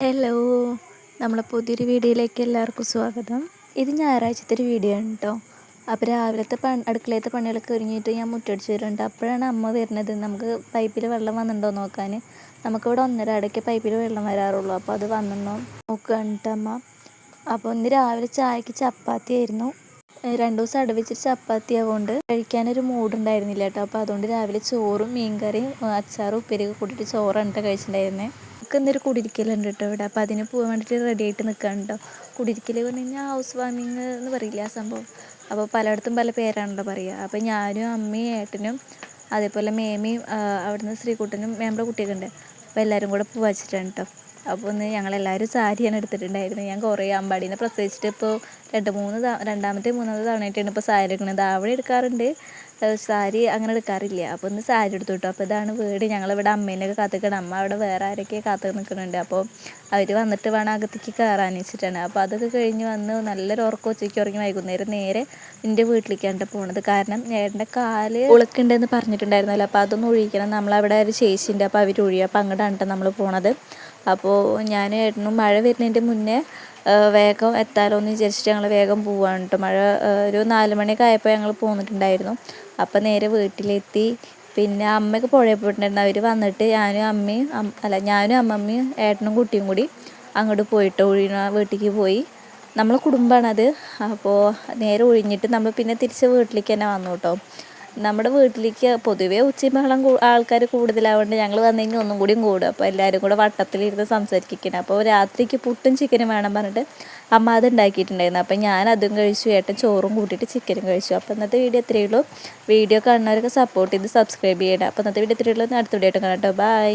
Hello, നമ്മളെ പുതിയൊരു വീഡിയോയിലേക്ക് എല്ലാവർക്കും സ്വാഗതം. ഇത് ഞായറാഴ്ചത്തെ ഒരു വീഡിയോ ആണ് കേട്ടോ. അപ്പോൾ രാവിലത്തെ അടുക്കളയത്തെ പണികളൊക്കെ ഒരുങ്ങിയിട്ട് ഞാൻ മുറ്റടിച്ച് വരുന്നുണ്ട്. അപ്പോഴാണ് അമ്മ വരുന്നത്. നമുക്ക് പൈപ്പിൽ വെള്ളം വന്നിട്ടുണ്ടോ നോക്കാൻ. നമുക്കിവിടെ 1.5 അടയ്ക്ക് പൈപ്പിൽ വെള്ളം വരാറുള്ളൂ. അപ്പോൾ അത് വന്നിട്ടുണ്ടോ നോക്കുകയാണ് അമ്മ. അപ്പോൾ ഇന്ന് രാവിലെ ചായക്ക് ചപ്പാത്തി ആയിരുന്നു. 2 ദിവസം അടുപ്പിച്ചിട്ട് ചപ്പാത്തി ആയതുകൊണ്ട് കഴിക്കാനൊരു മൂഡുണ്ടായിരുന്നില്ല കേട്ടോ. അപ്പോൾ അതുകൊണ്ട് രാവിലെ ചോറും മീൻകറിയും അച്ചാറും ഉപ്പേരിയൊക്കെ കൂട്ടിയിട്ട് ചോറാണ് കഴിച്ചിട്ടുണ്ടായിരുന്നത്. നമുക്ക് ഇന്നൊരു കുടിരിക്കലുണ്ട് കേട്ടോ ഇവിടെ. അപ്പോൾ അതിന് പോകാൻ വേണ്ടിയിട്ട് റെഡി ആയിട്ട് നിൽക്കുകയാണ് കേട്ടോ. കുടിരിക്കൽ പറഞ്ഞു കഴിഞ്ഞാൽ ഹൗസ് വാമിങ് എന്ന് പറയില്ല ആ സംഭവം. അപ്പോൾ പലയിടത്തും പല പേരാണല്ലോ പറയുക. അപ്പോൾ ഞാനും അമ്മയും ഏട്ടനും അതേപോലെ മേമയും അവിടുന്ന് ശ്രീകുട്ടനും മേമ്മയുടെ കുട്ടിയൊക്കെ ഉണ്ട്. അപ്പോൾ എല്ലാവരും കൂടെ പോവാച്ചിട്ടാണ് കേട്ടോ. അപ്പോൾ ഒന്ന് ഞങ്ങളെല്ലാവരും സാരിയാണ് എടുത്തിട്ടുണ്ടായിരുന്നത്. ഞാൻ കുറേ അമ്പാടീനെ പ്രസവിച്ചിട്ട് ഇപ്പോൾ രണ്ടാമത്തെ മൂന്നാമത്തെ തവണയായിട്ടാണ് ഇപ്പോൾ സാരി എടുക്കുന്നത്. അവിടെ എടുക്കാറുണ്ട്, സാരി അങ്ങനെ എടുക്കാറില്ല. അപ്പോൾ ഒന്ന് സാരി എടുത്തു കിട്ടും. അപ്പോൾ ഇതാണ് വീട്. ഞങ്ങളിവിടെ അമ്മേനെയൊക്കെ കാത്തിക്കണം. അമ്മ അവിടെ വേറെ ആരൊക്കെ കാത്തു നിൽക്കുന്നുണ്ട്. അപ്പോൾ അവർ വന്നിട്ട് വേണം അകത്തേക്ക് കയറാൻ വെച്ചിട്ടാണ്. അപ്പോൾ അതൊക്കെ കഴിഞ്ഞ് വന്ന് നല്ലൊരു ഉറക്കം ഉച്ചയ്ക്ക് ഉറങ്ങി വൈകുന്നേരം നേരെ എൻ്റെ വീട്ടിലേക്കാണ് പോണത്. കാരണം ഏട്ടൻ്റെ കാല് ഉളുക്കുണ്ടെന്ന് പറഞ്ഞിട്ടുണ്ടായിരുന്നല്ലോ. അപ്പോൾ അതൊന്ന് ഒഴിക്കണം. നമ്മളവിടെ ഒരു ചേച്ചിയുണ്ട്. അപ്പോൾ അവർ ഒഴിയും. അപ്പോൾ അങ്ങോട്ടാണ് നമ്മൾ പോണത്. അപ്പോൾ ഞാൻ ഏട്ടനും മഴ വരുന്നതിൻ്റെ മുന്നേ വേഗം എത്താലോ എന്ന് വിചാരിച്ചിട്ട് ഞങ്ങൾ വേഗം പോവാണ് കേട്ടോ. മഴ ഒരു 4 മണിയൊക്കെ ആയപ്പോൾ ഞങ്ങൾ പോന്നിട്ടുണ്ടായിരുന്നു. അപ്പോൾ നേരെ വീട്ടിലെത്തി. പിന്നെ അമ്മയൊക്കെ പുഴയിൽ പോയിട്ടുണ്ടായിരുന്നു. അവർ വന്നിട്ട് ഞാനും അമ്മമ്മയും ഏട്ടനും കുട്ടിയും കൂടി അങ്ങോട്ട് പോയിട്ട് വീട്ടിലേക്ക് പോയി. നമ്മളെ കുടുംബമാണത്. അപ്പോൾ നേരെ ഒഴിഞ്ഞിട്ട് നമ്മൾ പിന്നെ തിരിച്ച് വീട്ടിലേക്ക് തന്നെ വന്നു കേട്ടോ. നമ്മുടെ വീട്ടിലേക്ക് പൊതുവേ ഉച്ചയും ബഹളം ആൾക്കാർ കൂടുതലാവുകൊണ്ട് ഞങ്ങൾ വന്നു കഴിഞ്ഞാൽ ഒന്നും കൂടിയും കൂടും. അപ്പോൾ എല്ലാവരും കൂടെ വട്ടത്തിലിരുന്ന് സംസാരിക്കണം. അപ്പോൾ രാത്രിക്ക് പുട്ടും ചിക്കനും വേണം പറഞ്ഞിട്ട് അമ്മ അത് ഉണ്ടാക്കിയിട്ടുണ്ടായിരുന്നു. അപ്പോൾ ഞാൻ അതും കഴിച്ചു, ഏട്ടൻ ചോറും കൂട്ടിയിട്ട് ചിക്കനും കഴിച്ചു. അപ്പോൾ ഇന്നത്തെ വീഡിയോ ഇത്രയേ ഉള്ളൂ. വീഡിയോ കാണുന്നവരൊക്കെ സപ്പോർട്ട് ചെയ്ത് സബ്സ്ക്രൈബ് ചെയ്യണം. അപ്പോൾ ഇന്നത്തെ വീഡിയോ ഇത്രയേ ഉള്ളൂ. അടുത്ത വീഡിയോ ആയിട്ട് കാണാം കേട്ടോ. ബൈ.